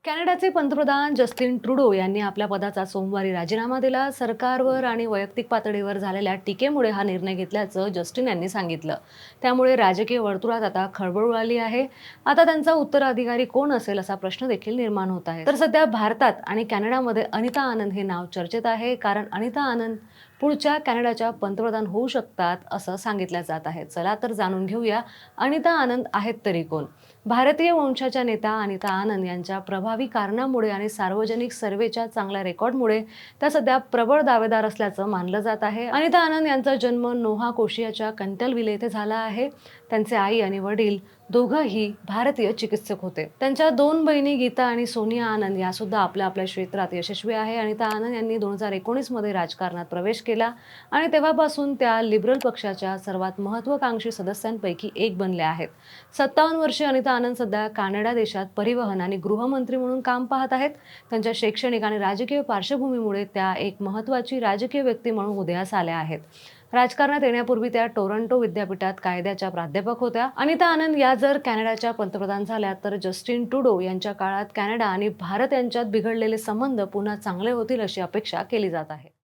कॅनडाचे पंतप्रधान Justin Trudeau यांनी आपल्या पदाचा सोमवारी राजीनामा दिला. सरकारवर आणि वैयक्तिक पातळीवर झालेल्या टीकेमुळे हा निर्णय घेतल्याचं जस्टिन यांनी सांगितलं. त्यामुळे राजकीय वर्तुळात आता खळबळ उडाली आहे. आता त्यांचा उत्तराधिकारी कोण असेल असा प्रश्न देखील निर्माण होत आहे. तर सध्या भारतात आणि कॅनडामध्ये अनिता आनंद हे नाव चर्चेत आहे, कारण अनिता आनंद पुढच्या कॅनडाच्या पंतप्रधान होऊ शकतात असं सांगितलं जात आहे. चला तर जाणून घेऊया, अनिता आनंद आहेत तरी कोण. भारतीय वंशाच्या नेता अनिता आनंद यांच्या प्रभावी कारणामुळे आणि सार्वजनिक सर्वेच्या चांगल्या रेकॉर्डमुळे त्या सध्या प्रबळ दावेदार असल्याचं मानलं जात आहे. अनिता आनंद यांचा जन्म नोव्हा स्कोशियाच्या कंटलविले येथे झाला आहे. त्यांचे आई आणि वडील दोघंही भारतीय चिकित्सक होते. त्यांच्या दोन बहिणी गीता आणि सोनिया आनंद या सुद्धा आपल्या आपल्या क्षेत्रात यशस्वी आहे. अनिता आनंद यांनी 2019 मध्ये राजकारणात प्रवेश केला आणि तेव्हापासून त्या लिबरल पक्षाच्या सर्वात महत्त्वाकांक्षी सदस्यांपैकी एक बनल्या आहेत. 57 वर्षे अनिता आनंद सध्या कॅनडा देशात परिवहन आणि गृहमंत्री म्हणून काम पाहत आहेत. त्यांच्या शैक्षणिक आणि राजकीय पार्श्वभूमीमुळे त्या एक महत्त्वाची राजकीय व्यक्ती म्हणून उदयास आल्या आहेत. राजकारणात येण्यापूर्वी त्या टोरंटो विद्यापीठात कायद्याच्या प्राध्यापक होत्या. अनिता आनंद या जर कॅनडाच्या पंतप्रधान झाल्या तर जस्टिन ट्रुडो यांच्या काळात कॅनडा आणि भारत यांच्यात बिघडलेले संबंध पुन्हा चांगले होतील अशी अपेक्षा केली जात आहे.